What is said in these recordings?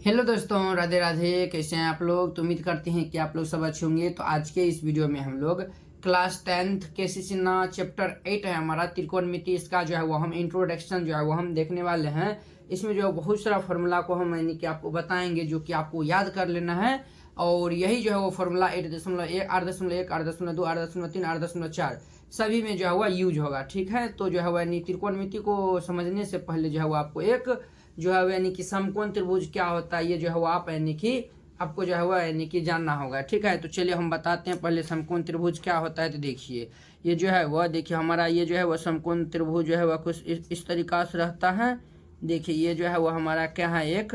Hello दोस्तों, राधे राधे। कैसे हैं आप लोग? तो उम्मीद करते हैं कि आप लोग सब अच्छे होंगे। तो आज के इस वीडियो में हम लोग क्लास 10th केसीसी ना चैप्टर 8 है हमारा त्रिकोणमिति, इसका जो है वो हम इंट्रोडक्शन जो है वो हम देखने वाले हैं। इसमें जो है बहुत सारा फॉर्मूला को हम यानी कि आपको बताएंगे जो कि आपको याद कर लेना है। और यही जो है वो फॉर्मूला 8.1, 8.1, 8.2, 8.3, 8.4 सभी में जो है वो यूज होगा। ठीक है, तो जो है वो यानी त्रिकोणमिति को समझने से पहले जो है वो आपको एक जो है यानी कि समकोण त्रिभुज क्या होता है ये जो है वो आप यानी कि आपको जो है वो यानी कि जानना होगा। ठीक है, तो चलिए हम बताते हैं पहले समकोण त्रिभुज क्या होता है। तो देखिए ये जो है वह देखिए हमारा ये जो है वह समकोण त्रिभुज जो है वह कुछ इस तरीका से रहता है। देखिए ये जो है वह हमारा क्या है, एक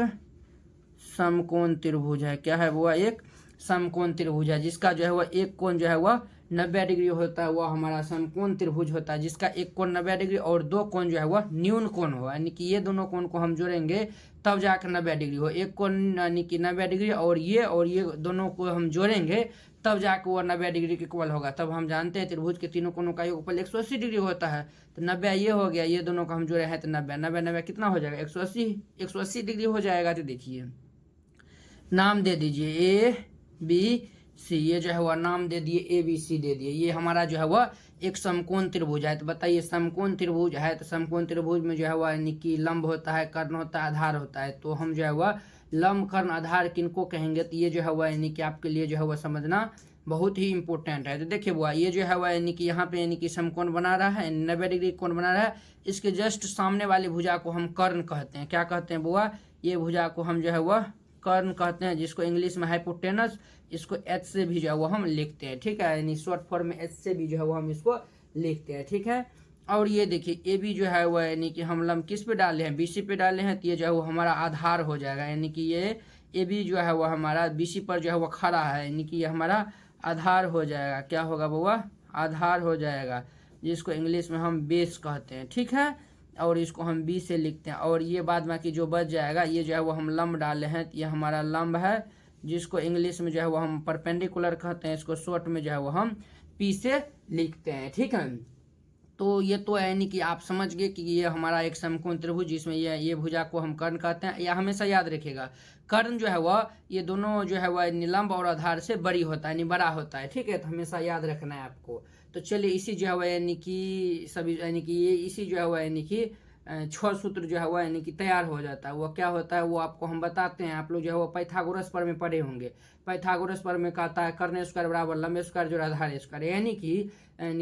समकोण त्रिभुज है। क्या है वह? एक समकोण त्रिभुज है जिसका जो है वह एक कोण जो है वह 90 डिग्री होता है। वह हमारा समकोण त्रिभुज होता है जिसका एक कोण 90 डिग्री और दो कोण जो है वह न्यून कोण हो, यानी कि ये दोनों कोण को हम जोड़ेंगे तब जाकर 90 डिग्री हो। एक कोण यानी कि 90 डिग्री और ये दोनों को हम जोड़ेंगे तब जाकर वह 90 डिग्री के इक्वल होगा। तब हम जानते हैं त्रिभुज के तीनों कोणों का योगफल 180 डिग्री होता है। तो 90 ये हो गया, ये दोनों को हम जोड़े हैं तो 90 90 90 कितना हो जाएगा? 180 डिग्री हो जाएगा। तो देखिए नाम दे दीजिए ए बी सी, ये जो है वह नाम दे दिए ए बी सी दे दिए। ये हमारा जो है वह एक समकोण त्रिभुज है। तो बताइए समकोण त्रिभुज है तो समकोण त्रिभुज में जो है वह यानी कि लंब होता है, कर्ण होता है, आधार होता है। तो हम जो है वह लंब कर्ण आधार किनको कहेंगे तो ये जो है वह यानी कि आपके लिए जो है वह समझना बहुत ही इंपॉर्टेंट है। तो देखिए बुआ ये जो है वह यानी कि यहाँ पे यानी कि समकोण बना रहा है, 90 डिग्री कोण बना रहा है। इसके जस्ट सामने वाली भुजा को हम कर्ण कहते हैं। क्या कहते हैं बुआ? ये भुजा को हम जो है वह कर्ण कहते हैं, जिसको इंग्लिश में हाइपोटेनस, इसको एच से भी जो है वो हम लिखते हैं। ठीक है, यानी शॉर्ट फॉर्म में एच से भी जो है वो हम इसको लिखते हैं। ठीक है, और ये देखिए ए बी जो है वो यानी कि हम लंब किस पे डाले हैं? बीसी पे डाले हैं। तो ये जो है वो हमारा आधार हो जाएगा, यानी कि ये ए बी जो है वो हमारा बीसी पर जो है वो खड़ा है, यानी कि ये हमारा आधार हो जाएगा। क्या होगा बउआ? आधार हो जाएगा, जिसको इंग्लिश में हम बेस कहते हैं। ठीक है, और इसको हम बी से लिखते हैं। और ये बाद बाकी जो बच जाएगा ये जो है वो हम लंब डाले हैं। ये हमारा लंब है, जिसको इंग्लिश में जो है वो हम परपेंडिकुलर कहते हैं। इसको शॉर्ट में जो है वो हम पी से लिखते हैं। ठीक है, तो ये तो यानी कि आप समझ गए कि ये हमारा एक समकोण त्रिभुज जिसमें ये भुजा को हम कर्ण कहते हैं। यह हमेशा याद रखिएगा, कर्ण जो है वह ये दोनों जो है वह लंब और आधार से बड़ी होता है, यानी बड़ा होता है। ठीक है, तो हमेशा याद रखना है आपको। तो चलिए इसी जो है वह यानी कि सभी यानी कि ये इसी जो है वह यानी कि 6 सूत्र जो है वह यानी कि तैयार हो जाता है। वो क्या होता है वो आपको हम बताते हैं। आप लोग जो है वो पाइथागोरस पर में पढ़े होंगे। पाइथागोरस पर में कहता है कर्ण स्क्वायर बराबर लंब स्क्वायर जो आधार स्क्वायर, यानी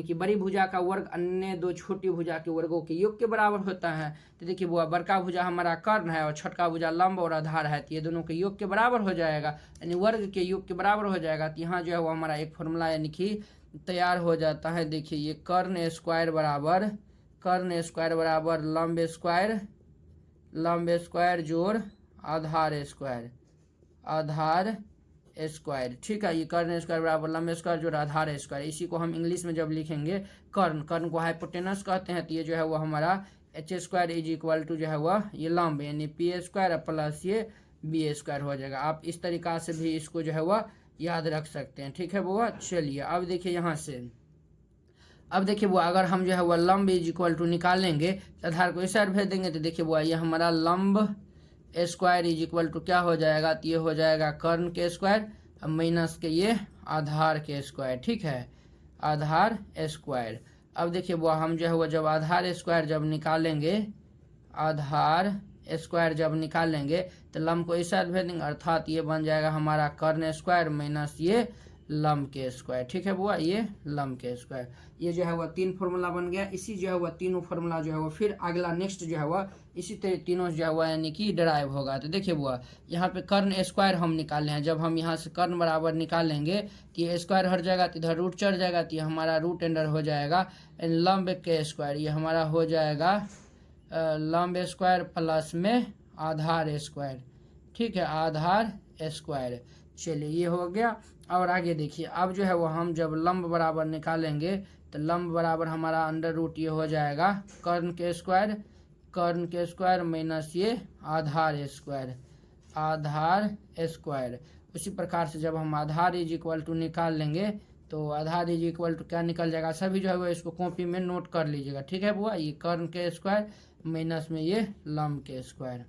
कि बड़ी भुजा का वर्ग अन्य दो छोटी भुजा के वर्गों के योग के बराबर होता है। तो देखिए वो बड़का भुजा हमारा कर्ण है और छोटका भुजा लंब और आधार है, तो ये दोनों के योग के बराबर हो जाएगा, यानी वर्ग के योग के बराबर हो जाएगा। तो यहाँ जो है वो हमारा एक फॉर्मूला यानी कि तैयार हो जाता है। देखिए ये कर्ण स्क्वायर बराबर लंब स्क्वायर जोड़ आधार स्क्वायर। ठीक है, ये कर्ण स्क्वायर बराबर लंब स्क्वायर जोड़ आधार स्क्वायर। इसी को हम इंग्लिश में जब लिखेंगे कर्ण को हाइपोटेनस कहते हैं। तो ये जो है वो हमारा h square is equal to जो है वह ये लंब यानी पी स्क्वायर प्लस ये बी स्क्वायर हो जाएगा। आप इस तरीका से भी इसको जो है वह याद रख सकते हैं। ठीक है बुआ, चलिए अब देखिए यहाँ से अब देखिए बुआ अगर हम जो है वह लंब इज इक्वल टू निकालेंगे तो आधार को इस साइड भेज देंगे। तो देखिए बुआ ये हमारा लंब स्क्वायर इज इक्वल टू क्या हो जाएगा? तो ये हो जाएगा कर्ण के स्क्वायर माइनस के ये आधार के स्क्वायर। ठीक है, आधार स्क्वायर। अब देखिए बुआ हम जो है वो जब आधार स्क्वायर जब निकालेंगे तो लंब को इस साइड भेज देंगे, अर्थात ये बन जाएगा हमारा कर्ण स्क्वायर माइनस ये लंब के स्क्वायर। ठीक है बुआ, ये लंब के स्क्वायर। ये जो है वह 3 फॉर्मूला बन गया। इसी जो है वह तीनों फॉर्मूला जो है वह फिर अगला नेक्स्ट जो है वह इसी तरह तीनों जो है वह यानी कि डिराइव होगा। तो देखिए बुआ यहाँ पे कर्ण स्क्वायर हम निकाले हैं। जब हम यहाँ से कर्ण बराबर निकालेंगे तो ये स्क्वायर हट जाएगा, तो इधर रूट चढ़ जाएगा, तो ये हमारा रूट अंडर हो जाएगा लंब के स्क्वायर। ये हमारा हो जाएगा लंब स्क्वायर प्लस में आधार स्क्वायर। ठीक है, आधार स्क्वायर। चलिए ये हो गया। और आगे देखिए अब जो है वो हम जब लंब बराबर निकालेंगे तो लंब बराबर हमारा अंडर रूट ये हो जाएगा कर्ण के स्क्वायर माइनस ये आधार स्क्वायर। उसी प्रकार से जब हम आधार इज इक्वल टू निकाल लेंगे तो आधार इज इक्वल टू क्या निकल जाएगा? सभी जो है वो इसको कॉपी में नोट कर लीजिएगा। ठीक है बुआ, ये कर्ण के स्क्वायर माइनस में ये लंब के स्क्वायर।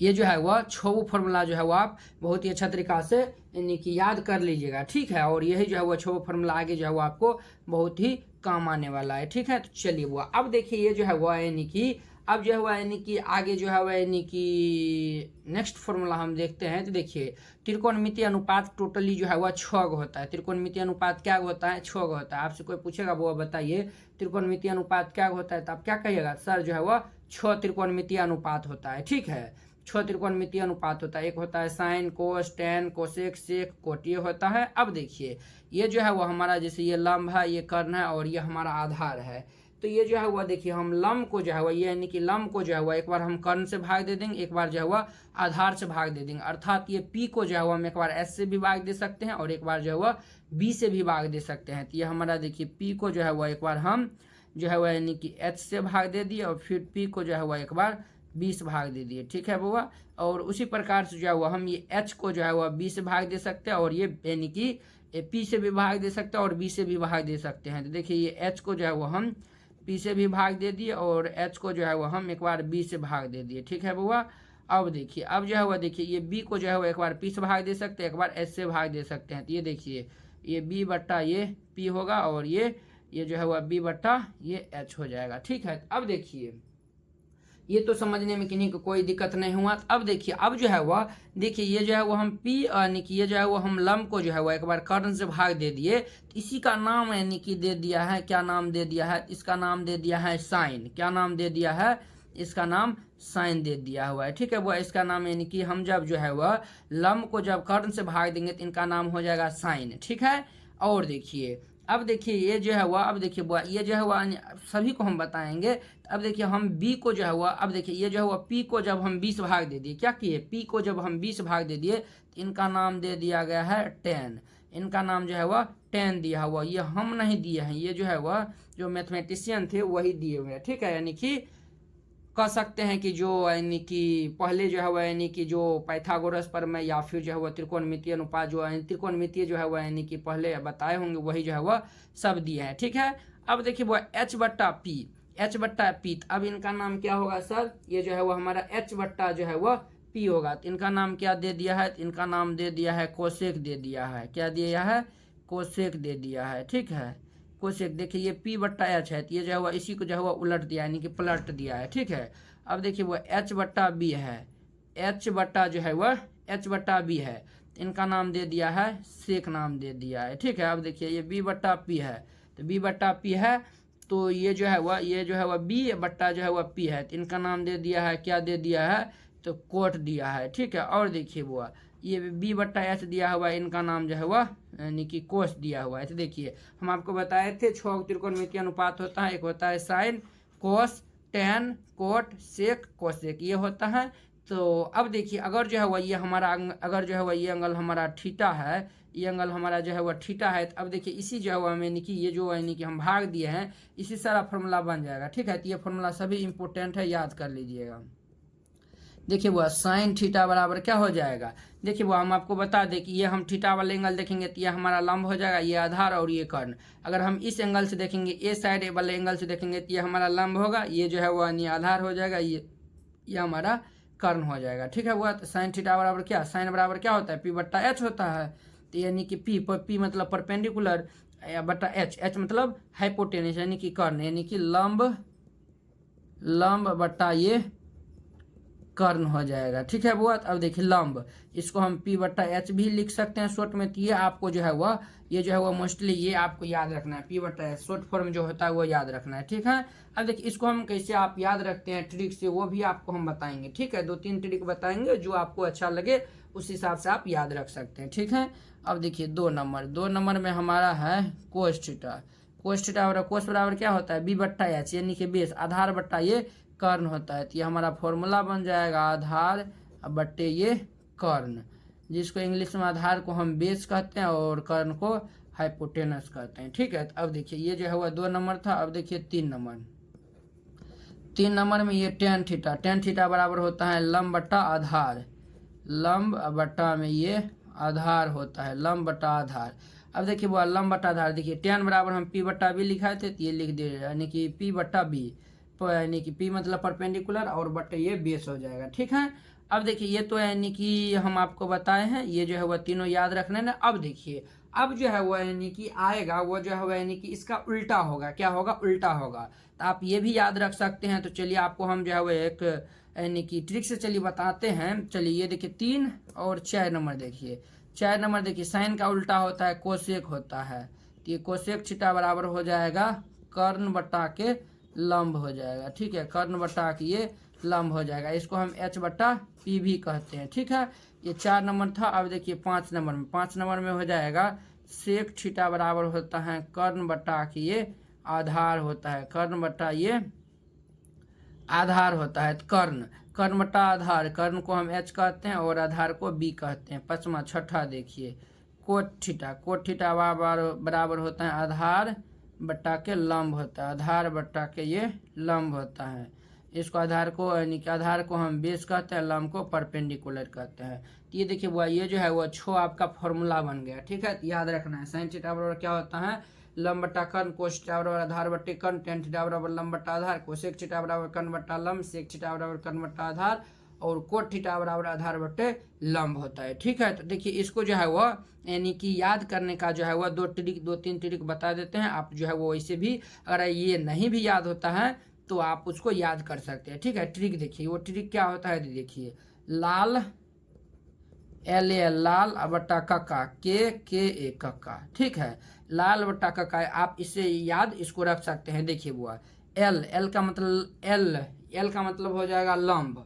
ये जो है वह 6 फार्मूला जो है वो आप बहुत ही अच्छा तरीका से यानी कि याद कर लीजिएगा, ठीक है। और यही जो है वो 6 फार्मूला आगे जो है वो आपको बहुत ही काम आने वाला है, ठीक है। तो चलिए वो अब देखिए ये जो है वह यानी कि अब जो है वह यानी कि आगे जो है वह यानी कि नेक्स्ट फार्मूला हम देखते हैं। तो देखिए त्रिकोणमितीय अनुपात टोटली जो है वह 6 होता है। त्रिकोणमितीय अनुपात क्या होता है? 6 होता है। आपसे कोई पूछेगा वो बताइए त्रिकोणमितीय अनुपात क्या होता है, तो आप क्या कहिएगा? सर जो है वह 6 त्रिकोणमितीय अनुपात होता है, ठीक है। 6 त्रिकोणमितीय अनुपात होता है। एक होता है साइन, कोस, टेन, कोसेक, सेक, कोट, ये होता है। अब देखिए ये जो है वो हमारा जैसे ये लंब है, ये कर्ण है और ये हमारा आधार है। तो ये जो है वह देखिए हम लंब को जो है वह ये यानी कि लंब को जो है वह एक बार हम कर्ण से भाग दे देंगे, एक बार जो है वह आधार से भाग दे देंगे। अर्थात ये पी को जो है वह हम एक बार एस से भी भाग दे सकते हैं और एक बार जो है वह बी से भी भाग दे सकते हैं। तो ये हमारा देखिए पी को जो है वह एक बार हम जो है वह यानी कि एच से भाग दे दिए और फिर पी को जो है वह एक बार 20 भाग दे दिए, ठीक है बुआ। और उसी प्रकार से जो है वह हम ये एच को जो है वह बी से भाग दे सकते हैं और ये यानी कि पी से भी भाग दे सकते हैं और बी से भी भाग दे सकते हैं। तो देखिए ये एच को जो है वह हम पी से भी भाग दे दिए और एच को जो है वह हम एक बार बी से भाग दे दिए, ठीक है बुआ। अब देखिए अब जो है वह देखिए ये बी को जो है वह एक बार पी से भाग दे सकते हैं, एक बार एच से भाग दे सकते हैं। तो ये देखिए ये बी बट्टा ये पी होगा और ये जो है वह बी बट्टा ये एच हो जाएगा, ठीक है। अब देखिए ये तो समझने में किन्हीं को कोई दिक्कत नहीं हुआ। अब देखिए अब जो है वह देखिए ये जो है वो हम पी यानी कि ये जो है वो हम लंब को जो है वह एक बार कर्ण से भाग दे दिए। तो इसी का नाम यानी कि दे दिया है, क्या नाम दे दिया है? इसका नाम दे दिया है साइन। क्या नाम दे दिया है? इसका नाम साइन दे दिया हुआ है, ठीक है। वह इसका नाम यानी कि हम जब जो है वह लंब को जब कर्ण से भाग देंगे तो इनका नाम हो जाएगा साइन, ठीक है। और देखिए अब देखिए ये जो है वह अब देखिए वह ये जो है वह सभी को हम बताएंगे। अब देखिए हम बी को जो है वह अब देखिए ये जो है वह पी को जब हम 20 भाग दे दिए, क्या किए? पी को जब हम 20 भाग दे दिए तो इनका नाम दे दिया गया है 10। इनका नाम जो है वह 10 दिया हुआ, ये हम नहीं दिए हैं, ये जो है वह जो मैथमेटिशियन थे वही दिए हुए हैं, ठीक है। यानी कि कह सकते हैं कि जो यानी कि पहले जो है वह यानी कि जो पाइथागोरस पर में या फिर जो है वह त्रिकोणमितीय अनुपात जो है त्रिकोणमितीय जो है वह यानी कि पहले बताए होंगे वही जो है वह सब दिए हैं, ठीक है। अब देखिए वह एच बट्टा पी, एच बट्टा पी, अब इनका नाम क्या होगा सर? ये जो है वह हमारा एच बट्टा जो है वह पी होगा। तो इनका नाम क्या दे दिया है? इनका नाम दे दिया है कोसेक दे दिया है। क्या दिया है? कोसेक दे दिया है, ठीक है। कोसेक देखिए ये पी बट्टा एच है, तो ये जो है वह इसी को जो है वह उलट दिया यानी कि पलट दिया है, ठीक है। अब देखिए वह एच बट्टा बी है, एच बट्टा जो है वह एच बट्टा बी है, इनका नाम दे दिया है सेक नाम दे दिया है, ठीक है। अब देखिए ये बी बट्टा पी है, तो बी बट्टा पी है तो ये जो है वह बी बट्टा जो है वह पी है, तो इनका नाम दे दिया है, क्या दे दिया है? तो कोट दिया है, ठीक है। और देखिए वो ये बी बट्टा एच दिया हुआ है, इनका नाम जो है वह यानी कि कोस दिया हुआ है। तो देखिए हम आपको बताए थे 6 त्रिकोणमितीय अनुपात होता है। एक होता है sign, cos, tan, cot, sec, cosec, ये होता है। तो अब देखिए अगर जो है वह ये हमारा अगर जो है वह ये एंगल हमारा थीटा है, ये एंगल हमारा जो है वह थीटा है, तो अब देखिए इसी जो है वह यानी कि ये जो यानी कि हम भाग दिए हैं इसी सारा फॉर्मूला बन जाएगा, ठीक है। तो ये फॉर्मूला सभी इंपॉर्टेंट है, याद कर लीजिएगा। देखिए वह साइन थीटा बराबर क्या हो जाएगा? देखिए वो हम आपको बता दें कि ये हम थीटा वाला एंगल देखेंगे तो ये हमारा लंब हो जाएगा, ये आधार और ये कर्ण। अगर हम इस एंगल से देखेंगे, ए साइड वाले एंगल से देखेंगे तो ये हमारा लंब होगा, ये जो है वो यानी आधार हो जाएगा, ये हमारा कर्ण हो जाएगा, ठीक है। वो तो साइन थीटा बराबर क्या? साइन बराबर क्या होता है? पी बट्टा एच होता है। तो यानी कि पी मतलब परपेंडिकुलर बट्टा एच, एच मतलब हाइपोटेनस यानी कि कर्ण, यानी कि लंब बट्टा ये कर्ण हो जाएगा, ठीक है बुआ। अब देखिए लंब, इसको हम पी बट्टा एच भी लिख सकते हैं शॉर्ट में। तो ये आपको जो है वह ये जो है वह मोस्टली ये आपको याद रखना है, पी बट्टा एच शॉर्ट फॉर्म जो होता है वो याद रखना है, ठीक है। अब देखिए इसको हम कैसे आप याद रखते हैं ट्रिक से, वो भी आपको हम बताएंगे, ठीक है। 2-3 ट्रिक बताएंगे जो आपको अच्छा लगे उस हिसाब से आप याद रख सकते हैं, ठीक है। अब देखिए 2 नंबर में हमारा है कोस थीटा। कोस थीटा और कोस बराबर क्या होता है? बी बट्टा एच यानी कि बेस आधार बट्टा ये कर्ण होता है। तो ये हमारा फॉर्मूला बन जाएगा आधार बट्टे ये कर्ण, जिसको इंग्लिश में आधार को हम बेस कहते हैं और कर्ण को हाइपोटेनस कहते हैं, ठीक है। तो अब देखिए ये जो है वह 2 नंबर था। अब देखिए 3 नंबर में ये टेन थीटा बराबर होता है लंब बट्टा आधार, लंब बट्टा में ये आधार होता है, लंब बट्टा आधार। अब देखिए वो लंब बट्टा आधार, देखिए टेन बराबर हम पी बट्टा बी लिखाए थे, तो ये लिख दिए यानी कि पी बट्टा बी, यानी कि पी मतलब परपेंडिकुलर और बट्टे ये बेस हो जाएगा, ठीक है। अब देखिए ये तो यानी कि हम आपको बताए हैं, ये जो है वह तीनों याद रखना ना। अब देखिए अब जो है वह यानी कि आएगा वो जो है वह यानी कि इसका उल्टा होगा। क्या होगा? उल्टा होगा। तो आप ये भी याद रख सकते हैं। तो चलिए आपको हम जो है वह एक यानी कि ट्रिक से चलिए बताते हैं। चलिए ये देखिए 3 और 4 नंबर देखिए। 4 नंबर देखिए साइन का उल्टा होता है कोसेक होता है। तो ये कोसेक थीटा बराबर हो जाएगा कर्ण बटा के लंब हो जाएगा। ठीक है, कर्ण बटा के ये लंब हो जाएगा। इसको हम h बटा पी भी कहते हैं। ठीक है, ये 4 नंबर था। अब देखिए 5 नंबर में, 5 नंबर में हो जाएगा सेक थीटा बराबर होता है कर्ण बटा के ये आधार होता है। कर्ण बटा ये आधार होता है। कर्ण, कर्ण बटा आधार, कर्ण को हम h कहते हैं और आधार को b कहते हैं। 5वां 6ठा देखिए कोट थीटा, कोट थीटा बराबर होता है आधार बट्टा के लंब होता है। आधार बट्टा के ये लंब होता है। इसको आधार को यानी कि आधार को हम बेस कहते हैं, लंब को परपेंडिकुलर कहते हैं। तो ये देखिए वो ये जो है वो छो आपका फॉर्मूला बन गया। ठीक है, याद रखना है। साइन थीटा बराबर क्या होता है? लंब बट्टा कर्ण, कोस थीटा बराबर आधार बट्टे कर्ण, टेन थीटा बराबर लंब बट्टा आधार, कोसेक थीटा बराबर कर्ण बट्टा लंब, सेक थीटा बराबर कर्ण बट्टा आधार और कोट थीटा बराबर आधार बट्टे लंब होता है। ठीक है, तो देखिए इसको जो है वो यानी कि याद करने का जो है वह 2-3 ट्रिक बता देते हैं। आप जो है वो वैसे भी अगर ये नहीं भी याद होता है तो आप उसको याद कर सकते हैं। ठीक है, ट्रिक देखिए वो ट्रिक क्या होता है। देखिए लाल LA लाल बट्टा कक्का के ए कक्का। ठीक है, लाल बट्टा कक्का आप इससे याद इसको रख सकते हैं। देखिए बुआ एल का मतलब एल का मतलब हो जाएगा लंब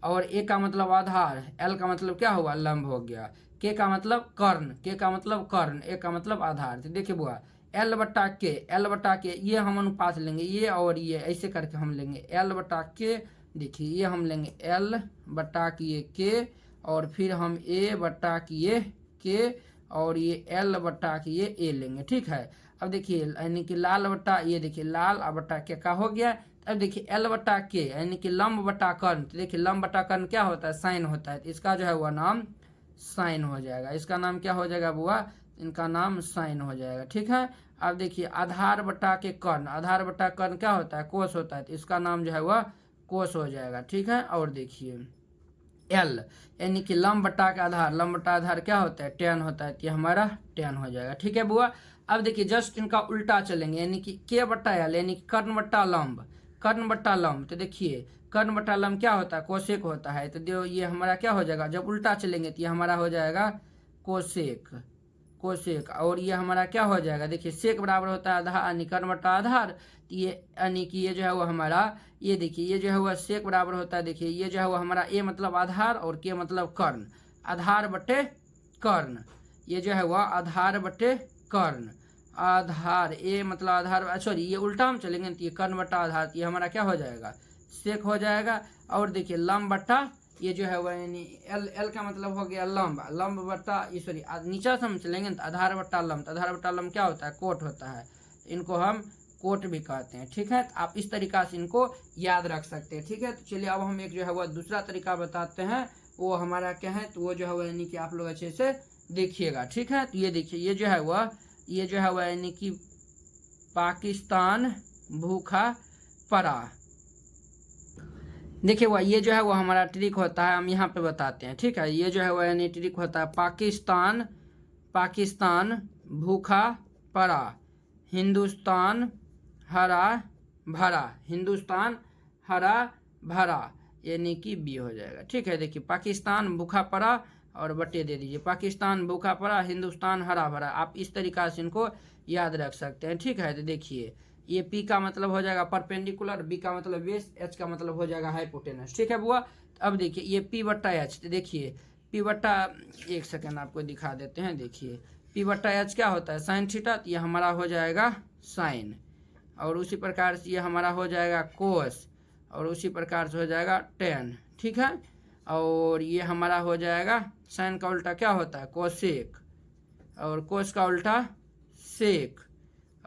और ए का मतलब आधार, एल का मतलब क्या हुआ? लंब हो गया। के का मतलब कर्ण, के का मतलब कर्ण, ए का मतलब आधार। तो देखिए बुआ एल बट्टा के ये हम अनुपात लेंगे, ये और ये ऐसे करके हम लेंगे एल बट्टा के। देखिए ये हम लेंगे एल बट्टा की के और फिर हम ए बट्टा की के और ये एल बट्टा की ये ए लेंगे। ठीक है, अब देखिए यानी कि लाल बट्टा ये देखिए लाल बट्टा के का हो गया। अब देखिए एल बट्टा के यानी कि लंब बट्टा कर्ण। तो देखिए लंब बट्टा कर्ण क्या होता है? साइन होता है। तो इसका जो है वह नाम साइन हो जाएगा। इसका नाम क्या हो जाएगा बुआ? इनका नाम साइन हो जाएगा। ठीक है, अब देखिए आधार बट्टा के कर्ण, आधार बट्टा कर्ण क्या होता है? कोस होता है। तो इसका नाम जो है वह कोस हो जाएगा। ठीक है, और देखिए एल यानी कि लंब बट्टा का आधार, लंब बट्टा आधार क्या होता है? टेन होता है। तो ये हमारा टेन हो जाएगा। ठीक है बुआ, अब देखिए जस्ट इनका उल्टा चलेंगे यानी कि के बट्टा एल यानी कि कर्ण बट्टा लंब, कर्ण बट्टा लंब। तो देखिए कर्ण बट्टा लंब क्या होता है? कोसेक होता है। तो ये हमारा क्या हो जाएगा? जब उल्टा चलेंगे तो ये हमारा हो जाएगा कोसेक, कोसेक। और ये हमारा क्या हो जाएगा? देखिए सेक बराबर होता है आधार यानी कर्ण बट्टा आधार। तो ये यानी कि ये जो है वो हमारा ये देखिए ये जो है वह सेक बराबर होता है। देखिए ये जो है वो हमारा ए मतलब आधार और के मतलब कर्ण, आधार बटे कर्ण। ये जो है वह आधार बटे कर्ण, आधार ए मतलब आधार सॉरी ये उल्टा हम चलेंगे तो ये कर्ण बट्टा आधार। तो ये हमारा क्या हो जाएगा? सेक हो जाएगा। और देखिए लंब बट्टा ये जो है वह यानी एल का मतलब हो गया लंब, लंब बट्टा ये सॉरी नीचा से हम चलेंगे तो आधार बट्टा लंब। तो आधार बट्टा लंब क्या होता है? कोट होता है। इनको हम कोट भी कहते हैं। ठीक है, तो आप इस तरीका से इनको याद रख सकते हैं। ठीक है, तो चलिए अब हम एक जो है वह दूसरा तरीका बताते हैं। वो हमारा क्या है? तो वो जो है वह यानी कि आप लोग अच्छे से देखिएगा। ठीक है, तो ये देखिए ये जो है वह यानी कि पाकिस्तान भूखा पड़ा। देखिए वह ये जो है वो हमारा ट्रिक होता है, हम यहाँ पे बताते हैं। ठीक है, ये जो है वह यानी ट्रिक होता है पाकिस्तान भूखा पड़ा, हिंदुस्तान हरा भरा, हिंदुस्तान हरा भरा यानी कि बी हो जाएगा। ठीक है, देखिए पाकिस्तान भूखा पड़ा और बटे दे दीजिए पाकिस्तान भूखा पड़ा, हिंदुस्तान हरा भरा। आप इस तरीका से इनको याद रख सकते हैं। ठीक है, तो देखिए ये पी का मतलब हो जाएगा परपेंडिकुलर, बी का मतलब बेस, एच का मतलब हो जाएगा हाइपोटेनस। ठीक है बुआ, अब देखिए ये पी बट्टा एच। तो देखिए पी बट्टा एक सेकेंड आपको दिखा देते हैं। देखिए पी बट्टा एच क्या होता है? Sine theta. तो ये हमारा हो जाएगा साइन और उसी प्रकार से ये हमारा हो जाएगा कोस और उसी प्रकार से हो जाएगा टेन। ठीक है, और ये हमारा हो जाएगा साइन का उल्टा क्या होता है? कोसेक और कोस का उल्टा सेक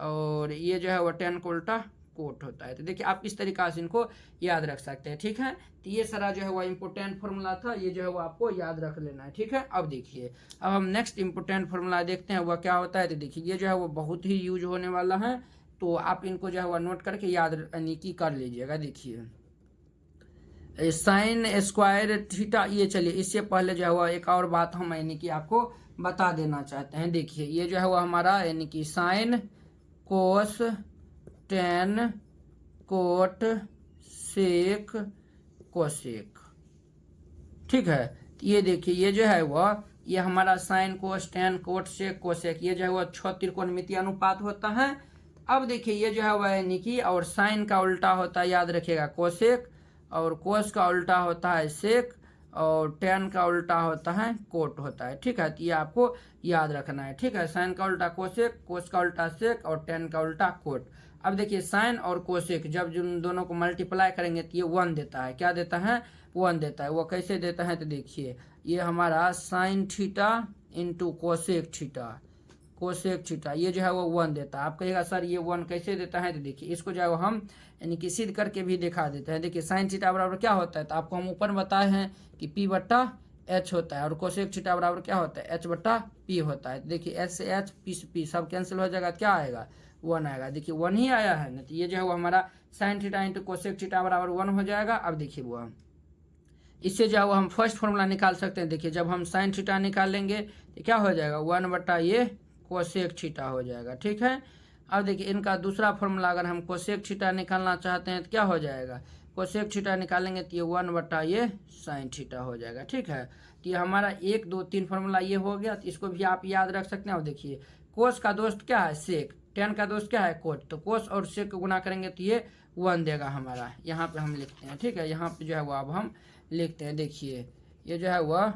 और ये जो है वो टेन का उल्टा कोट होता है। तो देखिए आप इस तरीका से इनको याद रख सकते हैं। ठीक है, तो ये सारा जो है वो इम्पोर्टेंट फॉर्मूला था, ये जो है वो आपको याद रख लेना है। ठीक है, अब देखिए अब हम नेक्स्ट इम्पोर्टेंट फॉर्मूला देखते हैं वह क्या होता है। तो देखिए ये जो है वो बहुत ही यूज होने वाला है, तो आप इनको जो है वो नोट करके याद यानी कि कर लीजिएगा। देखिए साइन स्क्वायर थीटा, ये चलिए इससे पहले जो है वह एक और बात हम यानी कि आपको बता देना चाहते हैं। देखिए ये जो है वह हमारा यानी कि sine cos tan cot sec cosec, ठीक है। ये देखिए ये जो है वह ये हमारा sine cos tan cot sec cosec, ये जो है वह 6 त्रिकोणमितीय अनुपात होता है। अब देखिए ये जो है वह यानी कि और साइन का उल्टा होता है, याद रखिएगा, कोसेक, और कोस का उल्टा होता है सेक, और टेन का उल्टा होता है कोट होता है, ठीक है। तो ये आपको याद रखना है, ठीक है। साइन का उल्टा कोसेक, कोस का उल्टा सेक, और टेन का उल्टा कोट। अब देखिए साइन और कोसेक जब जिन दोनों को मल्टीप्लाई करेंगे तो ये 1 देता है, क्या देता है, 1 देता है। वो कैसे देता है तो देखिए ये हमारा sine theta into cosec theta, cosec theta, ये जो है वो 1 देता है। आप कहिएगा सर ये 1 कैसे देता है, तो देखिए इसको जो है हम यानी कि सिद्ध करके भी दिखा देते हैं। देखिए साइन थीटा बराबर क्या होता है, तो आपको हम ऊपर बताए हैं कि P बट्टा H होता है, और कोसेक थीटा बराबर क्या होता है, H बट्टा P होता है। देखिए H से H, P से P सब कैंसिल हो जाएगा, क्या आएगा, 1 आएगा। देखिए 1 ही आया है ना, तो ये जो है वो हमारा sine theta into cosec theta बराबर 1 हो जाएगा। अब देखिए वो इससे जो है वो हम फर्स्ट फॉर्मूला निकाल सकते हैं। देखिए जब हम साइन थीटा निकालेंगे तो क्या हो जाएगा, 1 बट्टा ये कोसेक थीटा हो जाएगा, ठीक है। अब देखिए इनका दूसरा फॉर्मूला अगर हम कोसेक थीटा निकालना चाहते हैं तो क्या हो जाएगा, कोसेक थीटा निकालेंगे तो ये 1 बट्टा ये साइन थीटा हो जाएगा, ठीक है। तो ये हमारा 1 2 3 फॉर्मूला ये हो गया, तो इसको भी आप याद रख सकते हैं। और देखिए कोस का दोस्त क्या है, सेक, टेन का दोस्त क्या है, कोट, तो कोस और सेक को गुना करेंगे तो ये 1 देगा हमारा। यहाँ पे हम लिखते हैं, ठीक है, यहाँ पे जो है वो अब हम लिखते हैं। देखिए ये जो है वह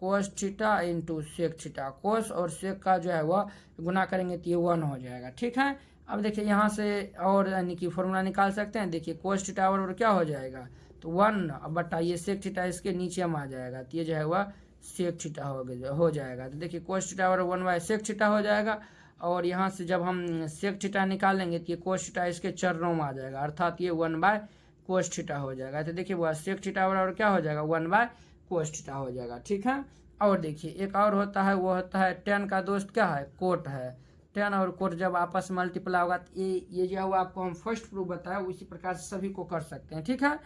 cos theta into sec theta, cos और सेक का जो है वह गुना करेंगे तो ये 1 हो जाएगा, ठीक है। अब देखिए यहाँ से और यानी कि फॉर्मूला निकाल सकते हैं। देखिए कोस थीटा बराबर क्या हो जाएगा, तो 1 बट्टा ये सेक थीटा इसके नीचे में आ जाएगा, तो ये जो है वह सेक थीटा हो जाएगा। तो देखिए कोस थीटा बराबर 1 बाय सेक थीटा हो जाएगा। और यहाँ से जब हम सेक थीटा निकालेंगे तो ये कोस थीटा इसके चरणों में आ जाएगा, अर्थात ये 1 बाय कोस थीटा हो जाएगा। तो देखिए वह सेक थीटा बराबर क्या हो जाएगा, 1 बाय कोस थीटा हो जाएगा, ठीक है। और देखिए एक और होता है, वो होता है टेन का दोस्त क्या है, कोट है। टेन और कोट जब आपस में मल्टीप्लाई होगा तो ये जो है आपको हम फर्स्ट प्रूफ बताया, उसी प्रकार से सभी को कर सकते हैं, ठीक है।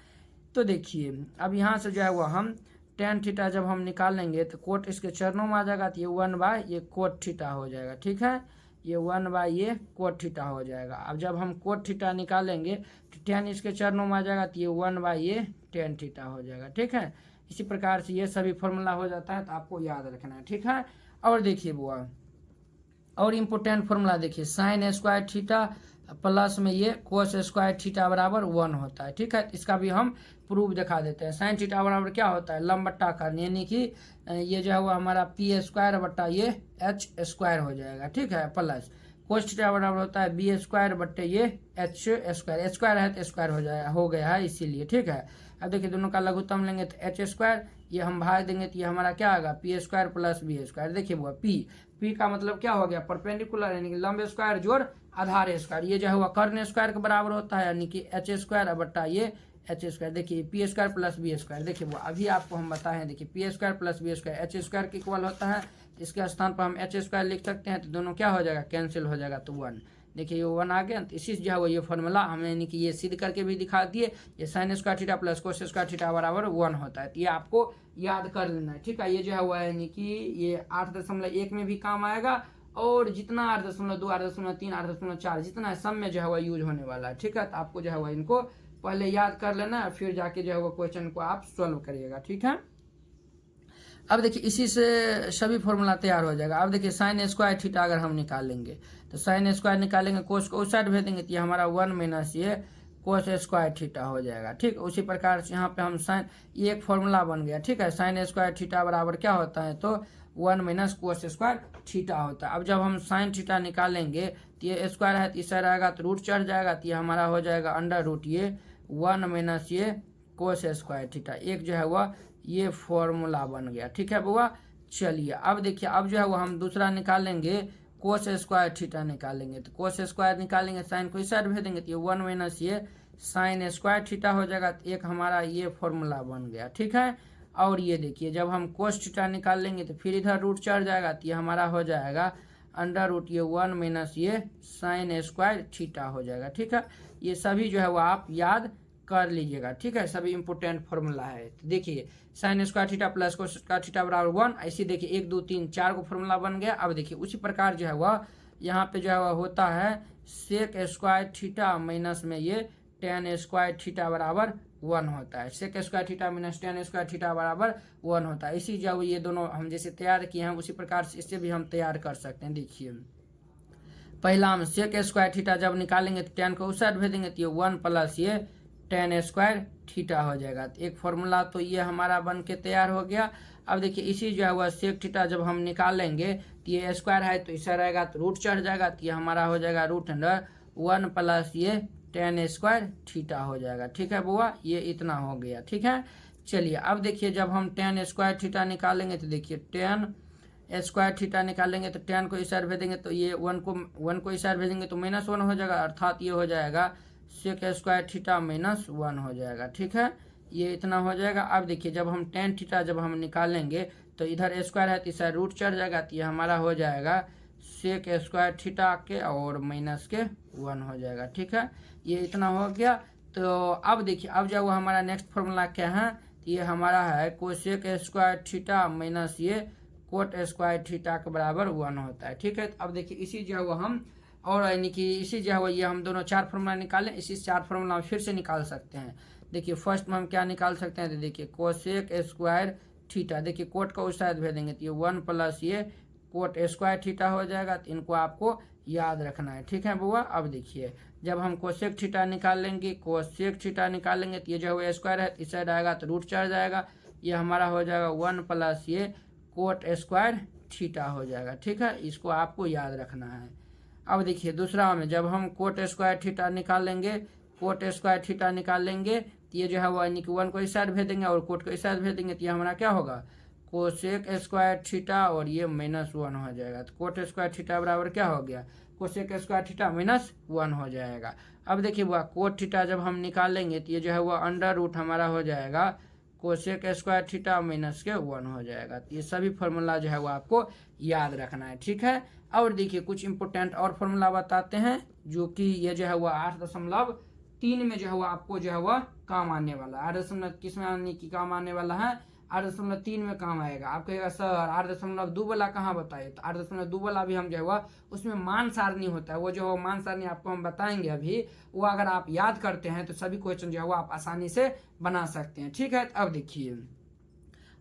तो देखिए अब यहाँ से जो है वो हम टेन थीटा जब हम निकालेंगे तो कोट इसके चरणों में आ जाएगा, तो ये 1 बाय ये कोट थीटा हो जाएगा, ठीक है। ये 1 बाय ये कोट थीटा हो जाएगा। अब जब हम कोट थीटा निकालेंगे तो टेन इसके चरणों में आ जाएगा, तो ये 1 बाय ये टेन थीटा हो जाएगा, ठीक है। इसी प्रकार से ये सभी फॉर्मूला हो जाता है, तो आपको याद रखना है, ठीक है। और देखिए बुआ और इम्पोर्टेंट फॉर्मूला देखिए, साइन स्क्वायर थीटा प्लस में ये कोस स्क्वायर थीटा बराबर 1 होता है, ठीक है। इसका भी हम प्रूफ दिखा देते हैं। साइन थीटा बराबर क्या होता है, लंब बट्टा कर्ण, यानी कि ये जो है वो हमारा पी स्क्वायर बट्टा ये एच स्क्वायर हो जाएगा, ठीक है। प्लस कोस थीटा बराबर होता है बी स्क्वायर बट्टे ये एच स्क्वायर, स्क्वायर है तो स्क्वायर हो गया है इसीलिए, ठीक है। अब देखिए दोनों का लघुत्तम लेंगे तो एच स्क्वायर, ये हम भाग देंगे तो ये हमारा क्या आएगा, p square plus b square. देखिए वो पी का मतलब क्या हो गया, परपेंडिकुलर यानी कि लंब स्क्वायर जोड़ आधार स्क्वायर, ये जो है वह कर्ण स्क्वायर के बराबर होता है, यानी कि एच स्क्वायर बट्टा ये एच स्क्वायर। देखिए p square plus b square, देखिए वो अभी आपको हम बताए हैं। देखिए p square plus b square h square के इक्वल होता है, इसके स्थान पर हम एच स्क्वायर लिख सकते हैं, तो दोनों क्या हो जाएगा, कैंसिल हो जाएगा, तो 1। देखिए ये 1 आ गया, तो इसी जो है वो ये फॉर्मूला हमें यानी कि ये सिद्ध करके भी दिखा दिए। ये sine square theta plus cos square theta बराबर 1 होता है, तो ये आपको याद कर लेना है, ठीक है। ये जो है वो यानी कि ये 8.1 में भी काम आएगा, और जितना 8.2 8.3 8.4 जितना है सब में जो है वो यूज होने वाला है, ठीक है। तो आपको जो है वो इनको पहले याद कर लेना है, फिर जाके जो है वो क्वेश्चन को आप सॉल्व करिएगा, ठीक है। अब देखिए इसी से सभी फॉर्मूला तैयार हो जाएगा। अब देखिए साइन स्क्वायर थीटा अगर हम निकालेंगे तो साइन स्क्वायर निकालेंगे, कोस को उस साइड भेज देंगे तो ये हमारा 1 माइनस ये कोस स्क्वायर थीटा हो जाएगा, ठीक। उसी प्रकार से यहाँ पे हम साइन, ये एक फॉर्मूला बन गया, ठीक है। साइन स्क्वायर थीटा बराबर क्या होता है, तो 1 माइनस कोस स्क्वायर थीटा होता है। अब जब हम साइन थीटा निकालेंगे तो ये स्क्वायर है तो इस साइड आएगा तो रूट चढ़ जाएगा, तो ये हमारा हो जाएगा अंडर रूट ये 1 माइनस ये कोस स्क्वायर थीटा। एक जो है वह ये फॉर्मूला बन गया, ठीक है बुआ। चलिए अब देखिए अब जो है वो हम दूसरा निकालेंगे, कोस स्क्वायर थीटा निकालेंगे, तो कोस स्क्वायर निकालेंगे, साइन को इस साइड भेज देंगे तो ये 1 माइनस ये साइन स्क्वायर थीटा हो जाएगा, तो एक हमारा ये फॉर्मूला बन गया, ठीक है। और ये देखिए जब हम कोस थीटा निकाल लेंगे तो फिर इधर रूट चढ़ जाएगा, तो ये हमारा हो जाएगा अंडर रूट ये 1 माइनस ये साइन स्क्वायर थीटा हो जाएगा, ठीक है। ये सभी जो है वो आप याद कर लीजिएगा, ठीक है। सभी इंपोर्टेंट फॉर्मूला है। तो देखिए sine square theta plus cos square theta बराबर 1, ऐसे देखिए 1 2 3 4 को फॉर्मूला बन गया। अब देखिए उसी प्रकार जो है वह यहाँ पे जो है वह होता है सेक स्क्वायर थीटा माइनस में ये टेन स्क्वायर थीटा बराबर 1 होता है। Sec square theta minus tan square theta बराबर 1 होता है। इसी जो ये दोनों हम जैसे तैयार किए हैं उसी प्रकार से इससे भी हम तैयार कर सकते हैं। देखिए पहला हम सेक स्क्वायर थीटा जब निकालेंगे तो टेन को उस साइड भेजेंगे तो ये 1 प्लस ये टेन स्क्वायर थीटा हो जाएगा। तो एक फॉर्मूला तो ये हमारा बन के तैयार हो गया। अब देखिए इसी जो है वह सेक थीटा जब हम निकालेंगे तो ये स्क्वायर है तो इसे रहेगा तो रूट चढ़ जाएगा, तो ये हमारा हो जाएगा रूट अंडर 1 प्लस ये टेन स्क्वायर थीटा हो जाएगा, ठीक है बुआ। ये इतना हो गया, ठीक है। चलिए अब देखिए जब हम टेन स्क्वायर थीटा निकालेंगे तो देखिए टेन स्क्वायर थीटा निकालेंगे तो टेन को इस साइड भेजेंगे तो ये 1 को इस साइड भेजेंगे तो -1 हो जाएगा, अर्थात ये हो जाएगा सेक स्क्वायर थीटा -1 हो जाएगा, ठीक है। ये इतना हो जाएगा। अब देखिए जब हम टेन थीटा जब हम निकालेंगे तो इधर स्क्वायर है तो इस साइड रूट चढ़ जाएगा, तो ये हमारा हो जाएगा सेक स्क्वायर थीटा के और -1 हो जाएगा, ठीक है। ये इतना हो गया। तो अब देखिए अब जो हमारा नेक्स्ट फॉर्मूला क्या है, तो ये हमारा है कोसेक स्क्वायर थीटा माइनस ये कोट स्क्वायर थीटा के बराबर 1 होता है, ठीक है। अब देखिए इसी जो है वो हम और यानी कि इसी जो है वो ये हम दोनों 4 फॉर्मूला निकालें, इसी 4 फॉर्मूला फिर से निकाल सकते हैं। देखिए फर्स्ट में हम क्या निकाल सकते हैं, तो देखिए कोसेक स्क्वायर थीटा, देखिए कोट को उस साइड भेज देंगे तो ये 1 प्लस ये कोट स्क्वायर थीटा हो जाएगा। तो इनको आपको याद रखना है, ठीक है बुआ। अब देखिए जब हम कोसेक थीटा निकालेंगे तो ये जो है स्क्वायर है इस साइड आएगा तो रूट चढ़ जाएगा, ये हमारा हो जाएगा 1 प्लस ये कोट स्क्वायर थीटा हो जाएगा, ठीक है। इसको आपको याद रखना है। अब देखिए दूसरा में जब हम कोट स्क्वायर थीटा निकालेंगे तो ये जो है वो यानी कि 1 को इस साइड भेज देंगे और कोट को इस साइड भेज देंगे, तो ये हमारा क्या होगा कोसेक स्क्वायर थीटा और ये -1 हो जाएगा। तो कोट स्क्वायर थीटा बराबर क्या हो गया कोसेक स्क्वायर थीटा -1 हो जाएगा। अब देखिए वह कोट थीटा जब हम निकालेंगे तो ये जो है वह अंडर रूट हमारा हो जाएगा कोसेक स्क्वायर थीटा -1 हो जाएगा। तो ये सभी फॉर्मूला जो है वो आपको याद रखना है, ठीक है। और देखिए कुछ इंपोर्टेंट और फॉर्मूला बताते हैं जो कि ये जो है वह 8.3 में जो है वह आपको जो है वह काम आने वाला है। 8 किस में आने की काम आने वाला है 8.3 में काम आएगा। आप कहेगा सर 8.2 वाला कहाँ बताए, तो 8.2 वाला भी हम जो है वह उसमें मान सारणी होता है, वो जो मान सारणी आपको हम बताएंगे अभी, वो अगर आप याद करते हैं तो सभी क्वेश्चन जो है वो आप आसानी से बना सकते हैं, ठीक है।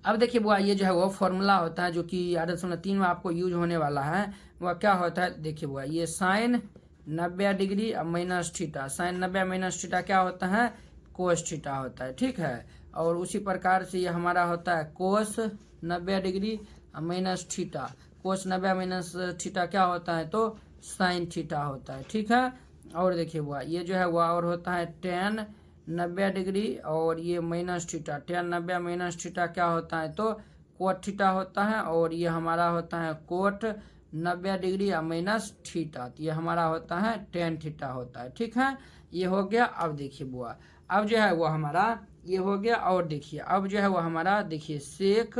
अब देखिए बुआ ये जो है वो फॉर्मूला होता है जो कि 8.3 में आपको यूज होने वाला है। वह क्या होता है देखिए बुआ ये sine 90 degree minus theta, sine 90 minus theta क्या होता है कोस थीटा होता है, ठीक है। और उसी प्रकार से ये हमारा होता है कोस 90 डिग्री माइनस थीटा, कोस 90 माइनस थीटा क्या होता है तो साइन थीटा होता है, ठीक है। और देखिए बुआ ये जो है वह और होता है टेन 90 डिग्री और ये minus theta, ten 90 minus theta क्या होता है तो कोट थीटा होता है, और ये हमारा होता है कोट 90 डिग्री या माइनस थीटा, तो ये हमारा होता है टेन थीटा होता है, ठीक है। ये हो गया। अब देखिए बुआ अब जो है वो हमारा ये हो गया। और देखिए अब जो है वो हमारा देखिए सेक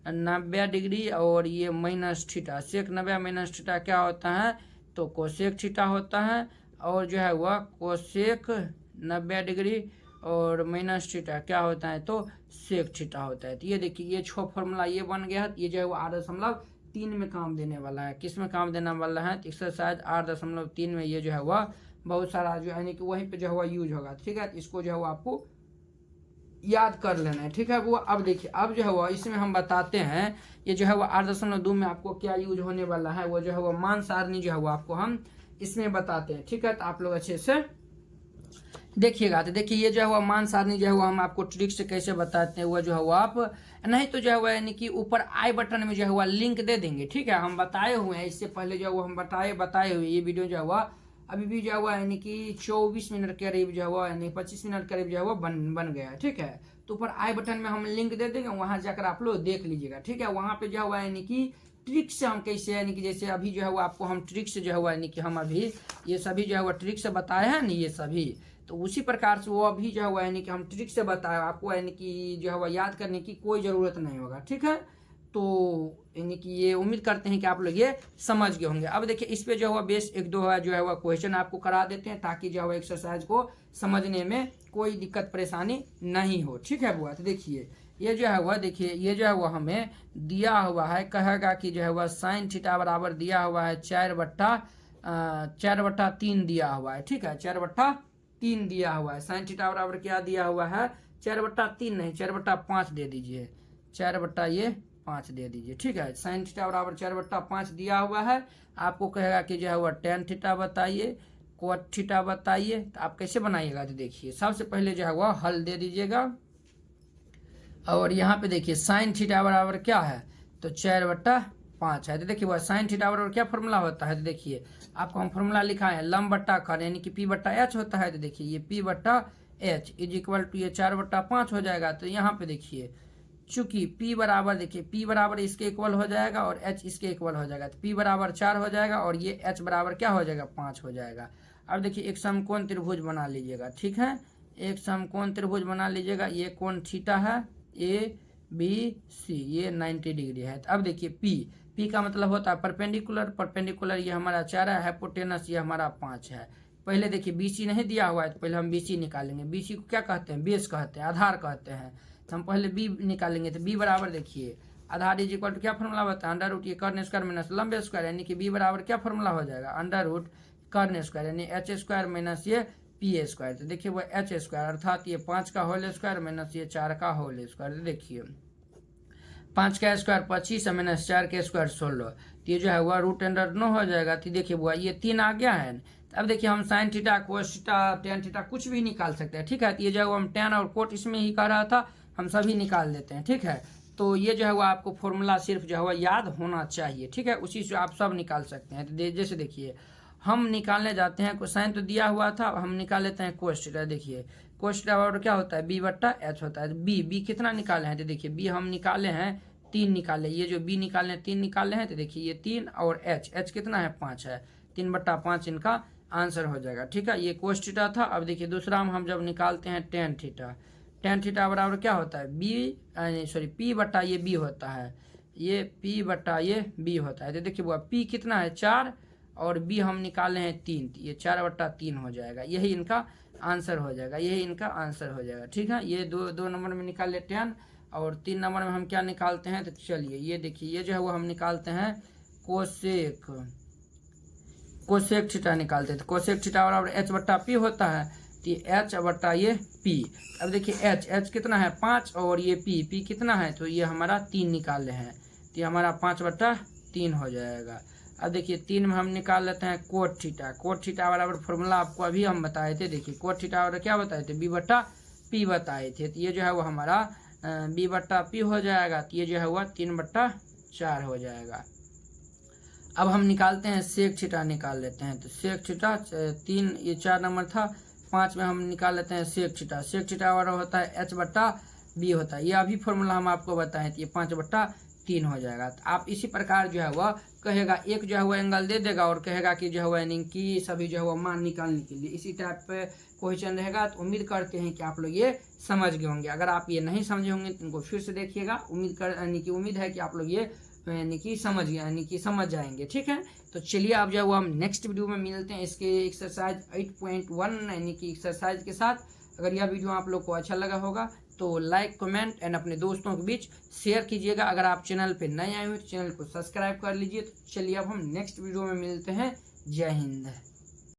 90 डिग्री और ये माइनस थीटा, सेक 90 माइनस थीटा क्या होता है तो कोसेक थीटा होता है, और जो है वह कोसेक 90 डिग्री और माइनस थीटा क्या होता है तो सेक थीटा होता है। तो ये देखिए ये 6 फॉर्मूला ये बन गया है। ये जो है वो 8.3 में काम देने वाला है। किस में काम देने वाला है एक्सरसाइज 8.3 में ये जो है वह बहुत सारा जो है कि वहीं पे जो है वह यूज होगा, ठीक है। इसको जो है वो आपको याद कर लेना है, ठीक है वो। अब देखिए अब जो है वो इसमें हम बताते हैं ये जो है वो 8.2 में आपको क्या यूज होने वाला है, वो जो है वो मान सारणी जो है वो आपको हम इसमें बताते हैं, ठीक है। तो आप लोग अच्छे से देखिएगा। तो देखिए ये जो है वो मान सारणी जो है वो हम आपको ट्रिक से कैसे बताते हैं, वो जो है वो आप नहीं तो जो है वो यानी कि ऊपर आई बटन में जो है वो लिंक दे देंगे, ठीक है। हम बताए हुए हैं इससे पहले जो है वो हम बताए हुए ये वीडियो जो है वो अभी भी जो है वो यानी कि 24 मिनट के करीब जो है वो यानी 25 मिनट करीब जो है वो बन गया है, ठीक है। तो ऊपर आई बटन में हम लिंक दे देंगे, वहां जाकर आप लोग देख लीजिएगा, ठीक है। वहां पे जो है वो यानी कि ट्रिक से हम कैसे यानी कि जैसे अभी जो है वो आपको हम ट्रिक से जो है वो यानी कि हम अभी ये सभी जो है वो ट्रिक से बताए हैं ना ये सभी, तो उसी प्रकार से वो अभी जो है वो यानी कि हम ट्रिक से बताए आपको, यानी कि जो है वो याद करने की कोई ज़रूरत नहीं होगा, ठीक है। तो यानी कि ये उम्मीद करते हैं कि आप लोग ये समझ गए होंगे। अब देखिए इस पे जो है बेस 1-2 जो है वह क्वेश्चन आपको करा देते हैं ताकि जो है एक्सरसाइज को समझने में कोई दिक्कत परेशानी नहीं हो। ठीक है बुआ, तो देखिए ये जो है वह देखिए ये जो है वह हमें दिया हुआ है, कहेगा कि जो है वह साइन थीटा बराबर दिया हुआ है 4/3 दिया हुआ है। ठीक है, 4/3 दिया हुआ है। साइन थीटा बराबर क्या दिया हुआ है, 4/3 नहीं 4/5 दे दीजिए, 4/5 दे दीजिए। ठीक है, साइन थीटा बराबर 4/5 दिया हुआ है। आपको कहेगा कि जो है वह टेन थीटा बताइए, कोट थीटा बताइए। तो आप कैसे बनाइएगा, तो देखिए सबसे पहले जो है वह हल दे दीजिएगा और यहाँ पे देखिए साइन थीटा बराबर क्या है, तो 4/5 है। तो देखिए वह साइन थीटा बराबर क्या फॉर्मूला होता है, तो देखिए आपको हम फॉर्मूला लिखा है लंब बट्टा खंड यानी कि P/H होता है। तो देखिए ये P/H इज इक्वल टू ये 4/5 हो जाएगा। तो यहाँ पे देखिए चूंकि P बराबर देखिए P बराबर इसके इक्वल हो जाएगा और H इसके इक्वल हो जाएगा, तो P बराबर 4 हो जाएगा और ये H बराबर क्या हो जाएगा, 5 हो जाएगा। अब देखिए एक समकोण त्रिभुज बना लीजिएगा। ठीक है, एक समकोण त्रिभुज बना लीजिएगा। ये कोण थीटा है ABC, ये 90 डिग्री है। तो अब देखिए P का मतलब होता है परपेंडिकुलर ये हमारा 4 है, हाइपोटेनस ये हमारा 5 है। पहले देखिए BC नहीं दिया हुआ है तो पहले हम BC निकालेंगे। BC को क्या कहते हैं, बेस कहते हैं, आधार कहते हैं। तो हम पहले B निकालेंगे। तो B बराबर देखिए आधार इज इक्वल टू क्या फॉर्मूला होता है, अंडर रूट ये कर्ण स्क्वायर माइनस लंब स्क्वायर, यानी कि B बराबर क्या फॉर्मूला हो जाएगा, अंडर रूट कर्ण स्क्वायर यानी H स्क्वायर माइनस ये P स्क्वायर। तो देखिए वो H स्क्वायर अर्थात ये 5 का होल स्क्वायर माइनस ये 4 का होल स्क्वायर। तो देखिए 5 का स्क्वायर 25 है माइनस 4 के स्क्वायर 16। तो ये जो है वह रूट अंडर 9 हो जाएगा। तो देखिए वो ये 3 आ गया है। अब देखिए हम sine theta cos theta tan theta कुछ भी निकाल सकते हैं। ठीक है, तो ये जो है हम टेन और कोट इसमें ही कह रहा था, हम सभी निकाल देते हैं। ठीक है, तो ये जो है वो आपको फॉर्मूला सिर्फ जो है वह याद होना चाहिए। ठीक है, उसी से आप सब निकाल सकते हैं। तो जैसे देखिए हम निकालने जाते हैं, साइन तो दिया हुआ था, हम निकाल लेते हैं कोस थीटा। देखिए कोस थीटा बराबर क्या होता है, B/H होता है। B कितना निकाले हैं, तो देखिए B हम निकाले हैं 3 निकाले, ये जो B निकाले 3 निकाले हैं। तो देखिए ये 3 और H कितना है, 5 है, 3/5 इनका आंसर हो जाएगा। ठीक है, ये कोस थीटा था। अब देखिए दूसरा हम जब निकालते हैं टेन थीटा बराबर क्या होता है, P/B होता है, ये P/B होता है। तो देखिए वो P कितना है 4 और B हम निकाले हैं 3, ये 4/3 हो जाएगा। यही इनका आंसर हो जाएगा, यही इनका आंसर हो जाएगा। ठीक है, ये दो नंबर में निकाल लेते हैं और 3 नंबर में हम क्या निकालते हैं, तो चलिए ये देखिए ये जो है वो हम निकालते हैं कोसेक थीटा निकालते हैं। तो कोसेक थीटा बराबर H/P होता है। तो H/P। अब देखिए H कितना है 5 और ये P कितना है, तो ये हमारा 3 निकाले हैं। तो ये हमारा 5/3 हो जाएगा। अब देखिए 3 में हम निकाल लेते हैं कोट थीटा बराबर फॉर्मूला आपको अभी हम बताए थे। देखिए कोट थीटा बराबर क्या बताए थे, B/P बताए थे। तो ये जो है वो हमारा B/P हो जाएगा। तो ये जो है वह 3/4 हो जाएगा। अब हम निकालते हैं सेक थीटा निकाल लेते हैं। तो सेक थीटा 3 ये 4 नंबर था, 5 में हम निकाल लेते हैं सेक थीटा बराबर होता है H/B होता है। ये अभी फॉर्मूला हम आपको बताएं। तो ये 5/3 हो जाएगा। तो आप इसी प्रकार जो है वह कहेगा, एक जो है वह एंगल दे देगा और कहेगा कि जो है वह यानी कि सभी जो है वह मान निकालने के लिए इसी टाइप पे क्वेश्चन रहेगा। तो उम्मीद करते हैं कि आप लोग ये समझ गए होंगे। अगर आप ये नहीं समझे होंगे तो इनको फिर से देखिएगा। उम्मीद है कि आप लोग ये यानी कि समझ जाएंगे। ठीक है, तो चलिए अब जो है वो हम नेक्स्ट वीडियो में मिलते हैं इसके एक्सरसाइज 8.1 यानी कि एक्सरसाइज के साथ। अगर यह वीडियो आप लोग को अच्छा लगा होगा तो लाइक कमेंट एंड अपने दोस्तों के बीच शेयर कीजिएगा। अगर आप चैनल पे नए आए हो तो चैनल को सब्सक्राइब कर लीजिए। तो चलिए अब हम नेक्स्ट वीडियो में मिलते हैं। जय हिंद।